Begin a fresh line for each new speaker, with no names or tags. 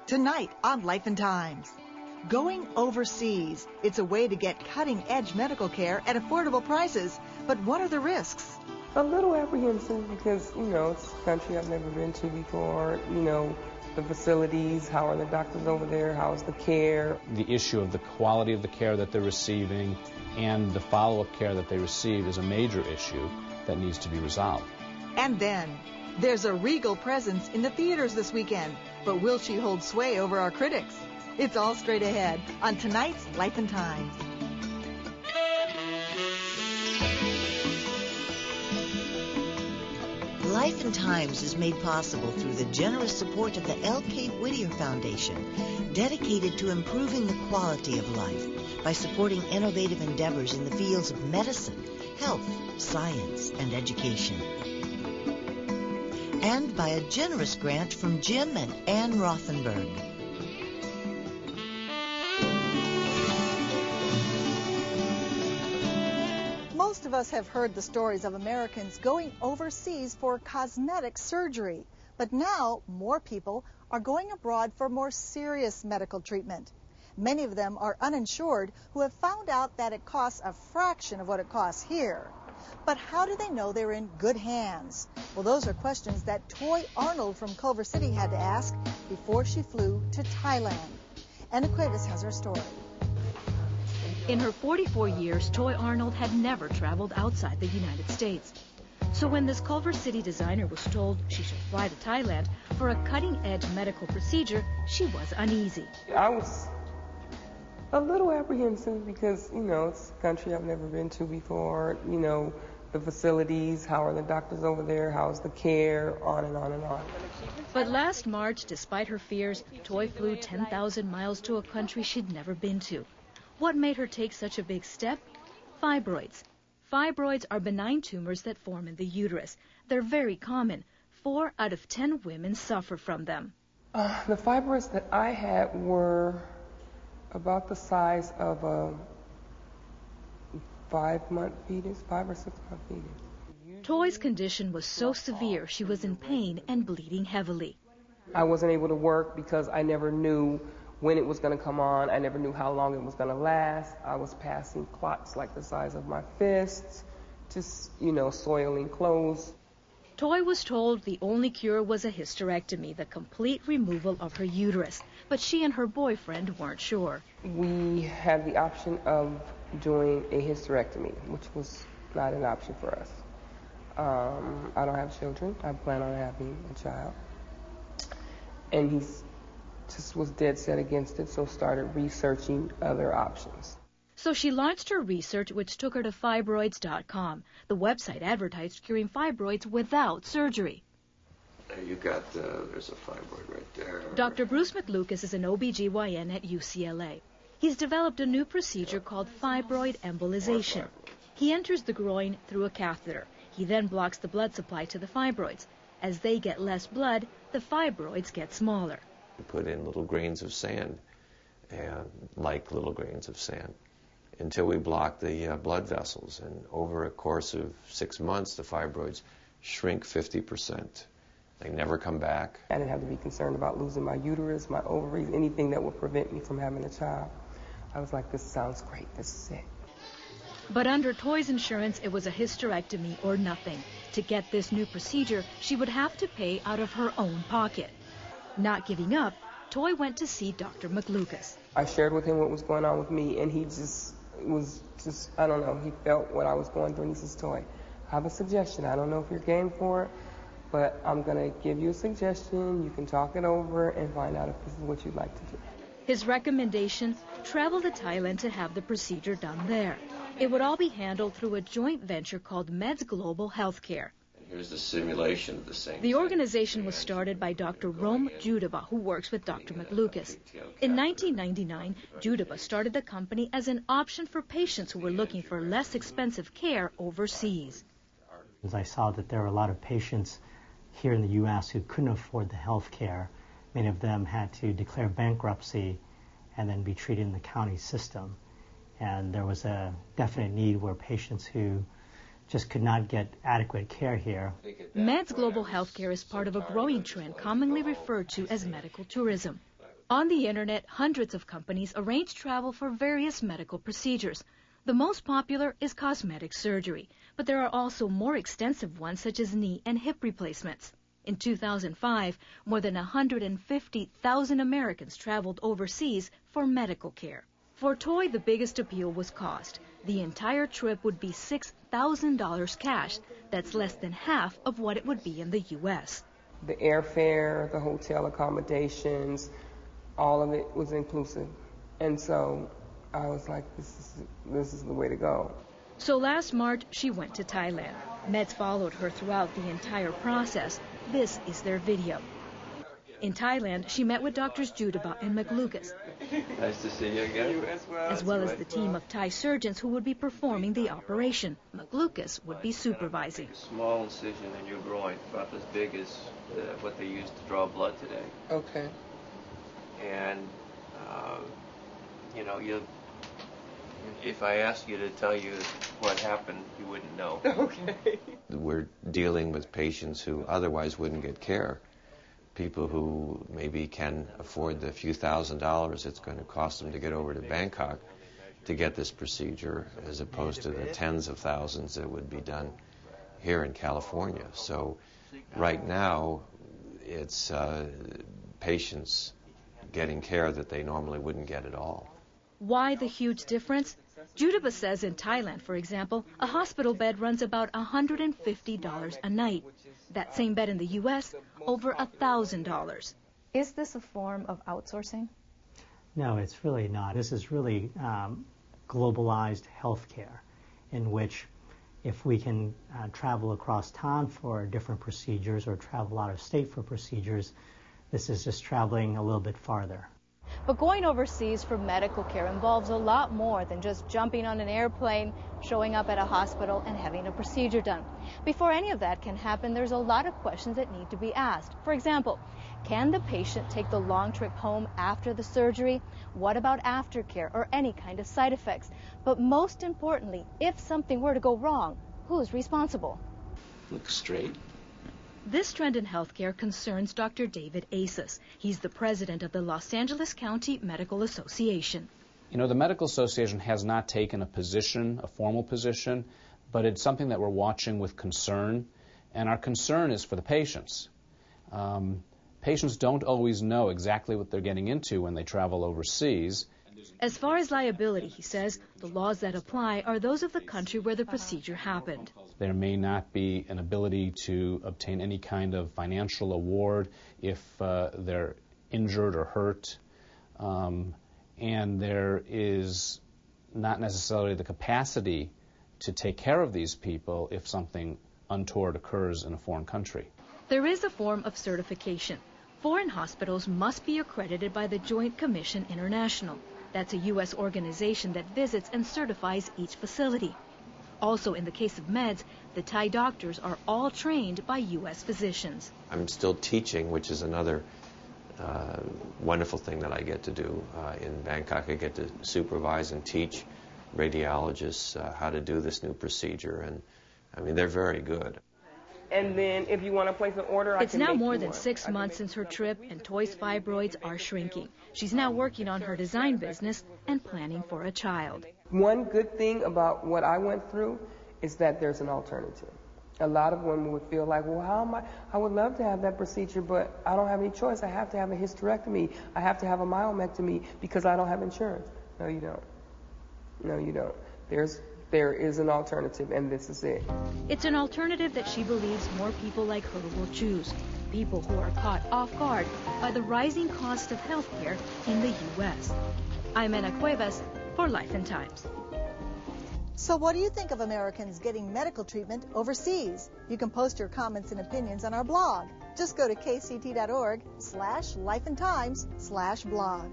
Tonight on Life and Times. Going overseas. It's a way to get cutting-edge medical care at affordable prices. But what are the risks?
A little apprehensive because, it's a country I've never been to before. The facilities, how are the doctors over there, how is the care?
The issue of the quality of the care that they're receiving and the follow-up care that they receive is a major issue that needs to be resolved.
And then, there's a regal presence in the theaters this weekend. But will she hold sway over our critics? It's all straight ahead on tonight's Life and Times.
Life and Times is made possible through the generous support of the L.K. Whittier Foundation, dedicated to improving the quality of life by supporting innovative endeavors in the fields of medicine, health, science, and education. And by a generous grant from Jim and Ann Rothenberg.
Most of us have heard the stories of Americans going overseas for cosmetic surgery. But now, more people are going abroad for more serious medical treatment. Many of them are uninsured who have found out that it costs a fraction of what it costs here. But how do they know they're in good hands? Well, those are questions that Toy Arnold from Culver City had to ask before she flew to Thailand. Anna Cuevas has her story.
In her 44 years, Toy Arnold had never traveled outside the United States. So when this Culver City designer was told she should fly to Thailand for a cutting-edge medical procedure, she was uneasy.
I was a little apprehensive because, it's a country I've never been to before. The facilities, how are the doctors over there, how's the care, on and on and on.
But last March, despite her fears, Toy flew 10,000 miles to a country she'd never been to. What made her take such a big step? Fibroids. Fibroids are benign tumors that form in the uterus. They're very common. 4 out of 10 women suffer from them.
The fibroids that I had were about the size of a 5-month fetus, 5 or 6 month fetus.
Toy's condition was so severe she was in pain and bleeding heavily.
I wasn't able to work because I never knew when it was going to come on. I never knew how long it was going to last. I was passing clots like the size of my fists, just, soiling clothes.
Toy was told the only cure was a hysterectomy, the complete removal of her uterus. But she and her boyfriend weren't sure.
We had the option of doing a hysterectomy, which was not an option for us. I don't have children. I plan on having a child. And he just was dead set against it, so started researching other options.
So she launched her research, which took her to Fibroids.com. The website advertised curing fibroids without surgery.
You got, there's a fibroid right there.
Dr. Bruce McLucas is an OBGYN at UCLA. He's developed a new procedure called fibroid embolization. He enters the groin through a catheter. He then blocks the blood supply to the fibroids. As they get less blood, the fibroids get smaller.
We put in little grains of sand, and like little grains of sand, until we block the blood vessels. And over a course of 6 months, the fibroids shrink 50%. They never come back.
I didn't have to be concerned about losing my uterus, my ovaries, anything that would prevent me from having a child. I was like, this sounds great, this is it.
But under Toy's insurance, it was a hysterectomy or nothing. To get this new procedure, she would have to pay out of her own pocket. Not giving up, Toy went to see Dr. McLucas.
I shared with him what was going on with me, and he I don't know, he felt what I was going through, and he says, Toy, I have a suggestion. I don't know if you're game for it, but I'm going to give you a suggestion. You can talk it over and find out if this is what you'd like to do.
His recommendation, travel to Thailand to have the procedure done there. It would all be handled through a joint venture called Meds Global Healthcare.
Here's the simulation of the same.
The organization was started by Dr. Rome Judaba, who works with Dr. McLucas. In 1999, Judaba started the company as an option for patients who were looking for less expensive care overseas.
I saw that there were a lot of patients here in the U.S. who couldn't afford the health care. Many of them had to declare bankruptcy and then be treated in the county system. And there was a definite need where patients who just could not get adequate care here.
Meds Global Healthcare is part of a growing trend commonly referred to as medical tourism. On the internet, hundreds of companies arrange travel for various medical procedures. The most popular is cosmetic surgery, but there are also more extensive ones such as knee and hip replacements. In 2005, more than 150,000 Americans traveled overseas for medical care. For Toy, the biggest appeal was cost. The entire trip would be $6,000 cash. That's less than half of what it would be in the U.S.
The airfare, the hotel accommodations, all of it was inclusive. And so I was like, this is the way to go.
So last March, she went to Thailand. Meds followed her throughout the entire process. This is their video. In Thailand, she met with Drs. Judaba and McLucas,
Nice to see you again.
as well as the team of Thai surgeons who would be performing the operation. McLucas would be supervising.
Small incision in your groin, about as big as what they use to draw blood today.
Okay.
And, if I asked you to tell you what happened, you wouldn't know.
Okay.
We're dealing with patients who otherwise wouldn't get care. People who maybe can afford the few $1,000s it's going to cost them to get over to Bangkok to get this procedure, as opposed to the tens of thousands that would be done here in California. So right now, it's patients getting care that they normally wouldn't get at all.
Why the huge difference? Judaba says in Thailand, for example, a hospital bed runs about $150 a night. That same bed in the U.S., over $1,000.
Is this a form of outsourcing?
No, it's really not. This is really globalized healthcare, in which if we can travel across town for different procedures or travel out of state for procedures, this is just traveling a little bit farther.
But going overseas for medical care involves a lot more than just jumping on an airplane, showing up at a hospital, and having a procedure done. Before any of that can happen, there's a lot of questions that need to be asked. For example, can the patient take the long trip home after the surgery? What about aftercare or any kind of side effects? But most importantly, if something were to go wrong, who's responsible?
Look straight.
This trend in healthcare concerns Dr. David Asis. He's the president of the Los Angeles County Medical Association.
You know, the Medical Association has not taken a position, a formal position, but it's something that we're watching with concern, and our concern is for the patients. Patients don't always know exactly what they're getting into when they travel overseas.
As far as liability, he says, the laws that apply are those of the country where the procedure happened.
There may not be an ability to obtain any kind of financial award if they're injured or hurt, and there is not necessarily the capacity to take care of these people if something untoward occurs in a foreign country.
There is a form of certification. Foreign hospitals must be accredited by the Joint Commission International. That's a U.S. organization that visits and certifies each facility. Also, in the case of meds, the Thai doctors are all trained by U.S. physicians.
I'm still teaching, which is another wonderful thing that I get to do. In Bangkok, I get to supervise and teach radiologists how to do this new procedure, and I mean, they're very good.
And then if you want to place an order,
It's now more than 6 months since her trip, and Toy's fibroids are shrinking. She's now working on her design business and planning for a child.
One good thing about what I went through is that there's an alternative. A lot of women would feel like, well, I would love to have that procedure, but I don't have any choice. I have to have a hysterectomy. I have to have a myomectomy because I don't have insurance. No, you don't. No, you don't. There is an alternative, and this is it.
It's an alternative that she believes more people like her will choose. People who are caught off guard by the rising cost of health care in the U.S. I'm Ana Cuevas for Life and Times.
So what do you think of Americans getting medical treatment overseas? You can post your comments and opinions on our blog. Just go to kct.org/lifeandtimes/blog.